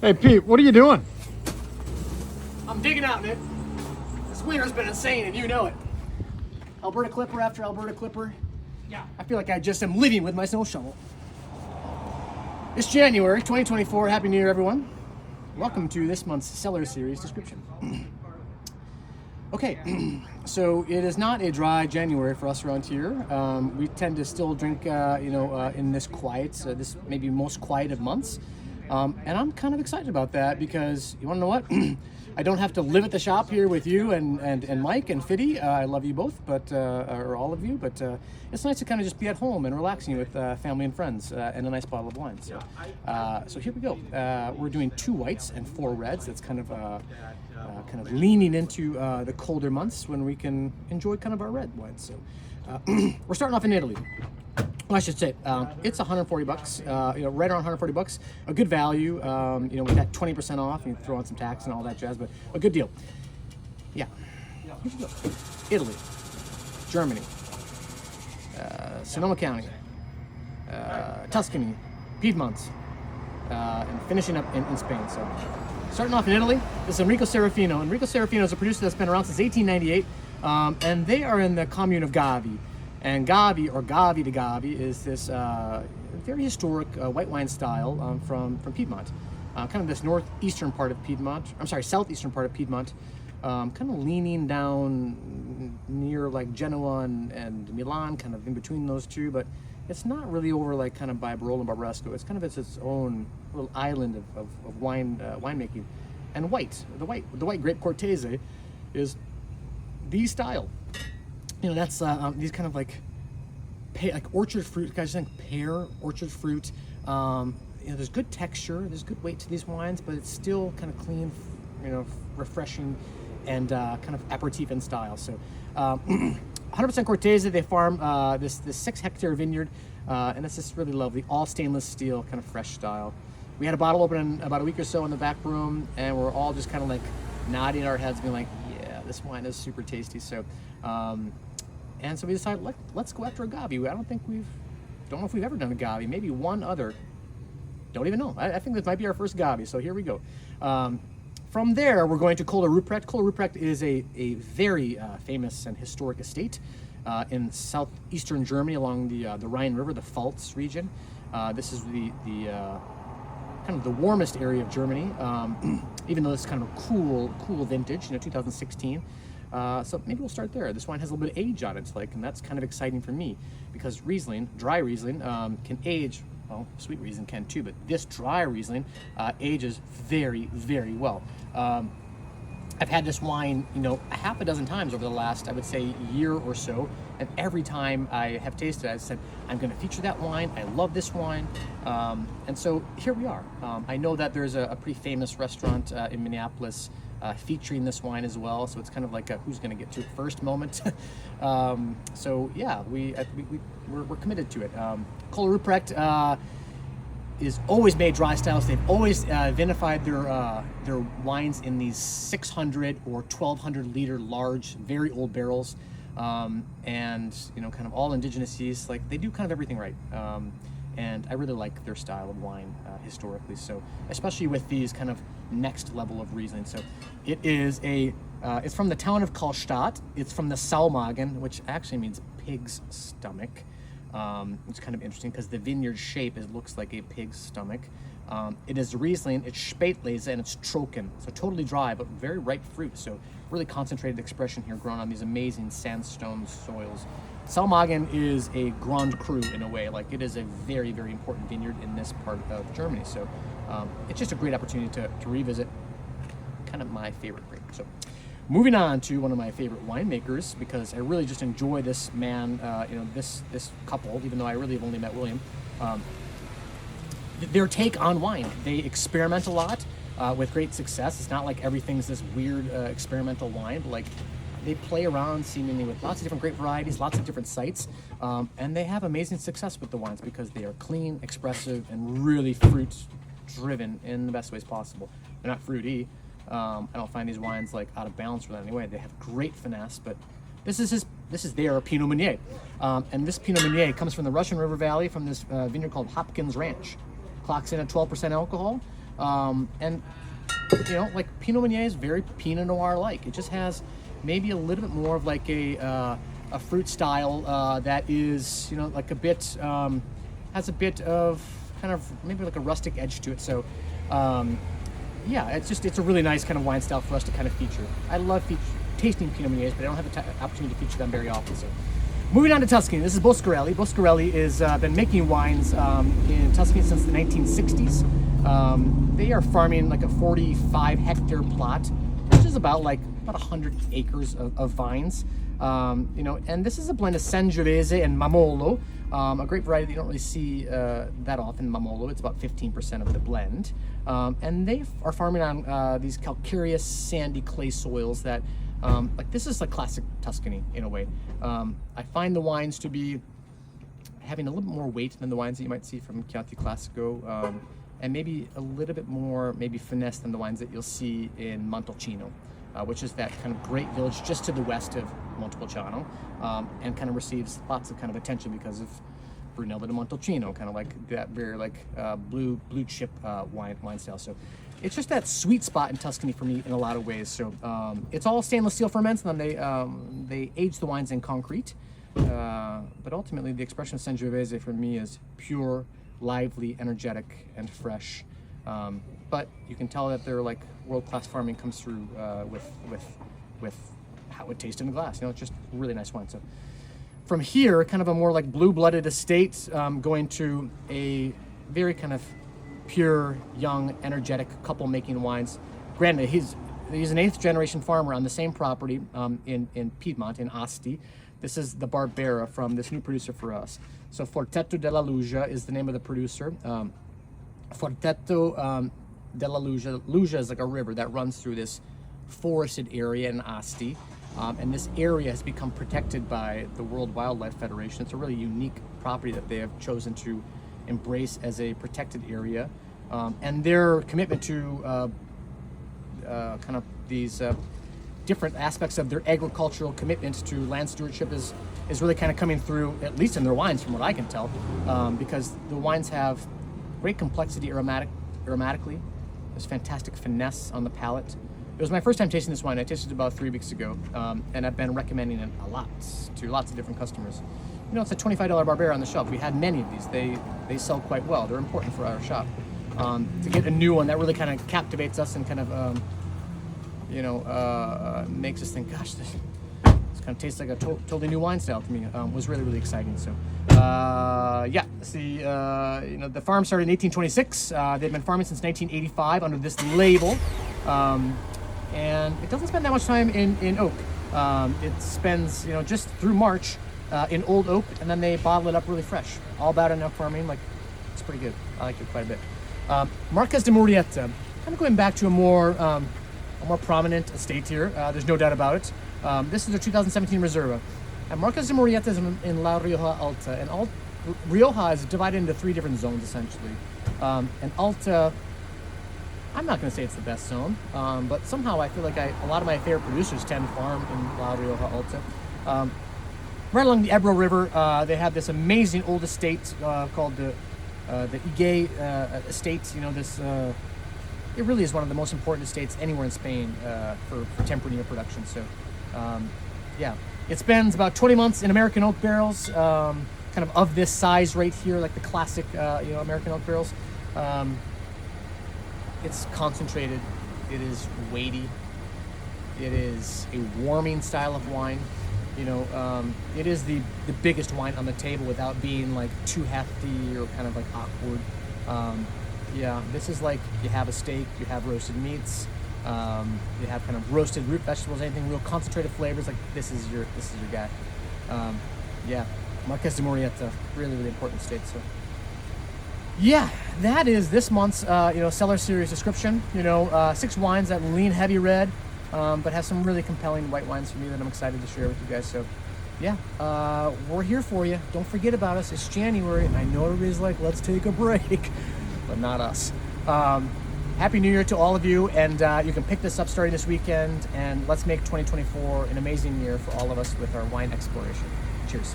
Hey Pete, what are you doing? I'm digging out, man. This winter's been insane, and you know it. Alberta Clipper after Alberta Clipper. Yeah, I feel like I just am living with my snow shovel. It's January 2024. Happy New Year, everyone. Welcome to this month's Cellar series description. Okay, so it is not a dry January for us around here. We tend to still drink, in this quiet, this maybe most quiet of months. And I'm kind of excited about that because, you want to know what? I don't have to live at the shop here with you and Mike and Fiddy. I love you both, or all of you, but it's nice to kind of just be at home and relaxing with family and friends and a nice bottle of wine. So here we go. We're doing 2 whites and 4 reds. That's kind of leaning into the colder months when we can enjoy kind of our red wines. So we're starting off in Italy. Well, I should say, it's $140, right around $140, a good value, with that 20% off, and you throw on some tax and all that jazz, but a good deal. Yeah, here we go. Italy, Germany, Sonoma County, Tuscany, Piedmont, and finishing up in Spain. So, starting off in Italy, this is Enrico Serafino. Enrico Serafino is a producer that's been around since 1898, and they are in the commune of Gavi. And Gavi, or Gavi de Gavi, is this very historic white wine style from Piedmont. Kind of this southeastern part of Piedmont, kind of leaning down near like Genoa and Milan, kind of in between those two, but it's not really over like kind of by Barolo and Barbaresco. It's kind of its own little island of winemaking. And the white grape Cortese is the style. That's these kind of like orchard fruit, guys. Think pear, orchard fruit. There's good texture, there's good weight to these wines, but it's still kind of clean, refreshing, and kind of aperitif in style. So, 100% Cortese. They farm this 6-hectare vineyard, and it's just really lovely, all stainless steel, kind of fresh style. We had a bottle open about a week or so in the back room, and we're all just kind of like nodding our heads, being like, "Yeah, this wine is super tasty." So. And so we decided, let's go after a Gavi. Don't know if we've ever done a Gavi, maybe one other. Don't even know. I think this might be our first Gavi, so here we go. From there, we're going to Cellar. Cellar is a very famous and historic estate in southeastern Germany along the Rhine River, the Pfalz region. This is the kind of the warmest area of Germany, even though it's kind of a cool vintage, 2016. So maybe we'll start there. This wine has a little bit of age on it, and that's kind of exciting for me because Riesling, dry Riesling, can age. Well, sweet Riesling can too, but this dry Riesling ages very, very well. I've had this wine, a half a dozen times over the last, I would say, year or so, and every time I have tasted it, I said, I'm going to feature that wine. I love this wine, and so here we are. I know that there's a pretty famous restaurant in Minneapolis featuring this wine as well, so it's kind of like a who's going to get to it first moment. So yeah, we're committed to it. Cellar Ruprecht is always made dry styles. They've always vinified their wines in these 600 or 1200 liter large, very old barrels, and kind of all indigenous yeast. Like, they do kind of everything right. And I really like their style of wine historically. So, especially with these kind of next level of Riesling. So, it is it's from the town of Kallstadt. It's from the Saumagen, which actually means pig's stomach. It's kind of interesting because the vineyard shape looks like a pig's stomach. It is Riesling, it's Spätlese, and it's Trocken. So totally dry, but very ripe fruit. So really concentrated expression here, grown on these amazing sandstone soils. Saumagen is a Grand Cru in a way. Like, it is a very, very important vineyard in this part of Germany. So it's just a great opportunity to revisit kind of my favorite grape. So moving on to one of my favorite winemakers, because I really just enjoy this man, this couple, even though I really have only met William. Their take on wine. They experiment a lot with great success. It's not like everything's this weird experimental wine, but like, they play around seemingly with lots of different grape varieties, lots of different sites, and they have amazing success with the wines because they are clean, expressive, and really fruit-driven in the best ways possible. They're not fruity. I don't find these wines like out of balance with that anyway. They have great finesse, but this is their Pinot Meunier, and this Pinot Meunier comes from the Russian River Valley from this vineyard called Hopkins Ranch. Clocks in at 12% alcohol. And like Pinot Meunier is very Pinot Noir-like. It just has maybe a little bit more of like a fruit style that is, like a bit, has a bit of kind of maybe like a rustic edge to it. So, yeah, it's a really nice kind of wine style for us to kind of feature. I love tasting Pinot Meuniers, but I don't have the opportunity to feature them very often. So, moving on to Tuscany, this is Boscarelli. Boscarelli has been making wines in Tuscany since the 1960s. They are farming like a 45-hectare plot, which is about 100 acres of vines. And this is a blend of Sangiovese and Mamolo, a grape variety that you don't really see that often. Mamolo, it's about 15% of the blend. And they are farming on these calcareous, sandy clay soils that, this is like classic Tuscany in a way. I find the wines to be having a little bit more weight than the wines that you might see from Chianti Classico, and maybe a little bit more finesse than the wines that you'll see in Montalcino, which is that kind of great village just to the west of Montepulciano, and kind of receives lots of kind of attention because of Brunello di Montalcino, kind of like that very blue chip wine style. So it's just that sweet spot in Tuscany for me in a lot of ways. So it's all stainless steel ferments, and then they age the wines in concrete. But ultimately, the expression of Sangiovese for me is pure, lively, energetic, and fresh. But you can tell that their world-class farming comes through with how it tastes in the glass. It's just really nice wine. So from here, kind of a more blue-blooded estate, going to a very kind of pure, young, energetic couple making wines. Granted, he's an 8th-generation farmer on the same property in Piedmont, in Asti. This is the Barbera from this new producer for us. So Forteto della Luja is the name of the producer. Forteto della Luja. Luja is like a river that runs through this forested area in Asti. And this area has become protected by the World Wildlife Federation. It's a really unique property that they have chosen to embrace as a protected area. And their commitment to kind of these different aspects of their agricultural commitment to land stewardship is really kind of coming through, at least in their wines from what I can tell, because the wines have great complexity aromatically. There's fantastic finesse on the palate. It was my first time tasting this wine. I tasted it about 3 weeks ago, and I've been recommending it a lot to lots of different customers. It's a $25 Barbera on the shelf. We had many of these. They sell quite well. They're important for our shop. To get a new one that really kind of captivates us and kind of makes us think, gosh, this kind of tastes like a totally new wine style to me, was really, really exciting. So, the farm started in 1826. They've been farming since 1985 under this label. And it doesn't spend that much time in oak. It spends, just through March in old oak, and then they bottle it up really fresh. All about in oak farming, it's pretty good. I like it quite a bit. Marquez de Murrieta, kind of going back to a more prominent estate here. There's no doubt about it. This is a 2017 Reserva. And Marquez de Murrieta is in La Rioja Alta. And Rioja is divided into 3 different zones, essentially. And Alta, I'm not going to say it's the best zone, but somehow I feel like a lot of my favorite producers tend to farm in La Rioja Alta. Right along the Ebro River, they have this amazing old estate called the Ige estate. It really is one of the most important estates anywhere in Spain for Tempranillo production. So, it spends about 20 months in American oak barrels, kind of this size right here, like the classic, American oak barrels. It's concentrated. It is weighty. It is a warming style of wine. It is the biggest wine on the table without being too hefty or kind of awkward. This is you have a steak, you have roasted meats, you have kind of roasted root vegetables, anything real concentrated flavors. This is your guy. Marquez de Murrieta, really, really important estate. So, that is this month's Cellar series description. 6 wines that lean heavy red, but have some really compelling white wines for me that I'm excited to share with you guys. So, we're here for you. Don't forget about us. It's January, and I know everybody's like, let's take a break, but not us. Happy New Year to all of you, and you can pick this up starting this weekend, and let's make 2024 an amazing year for all of us with our wine exploration. Cheers.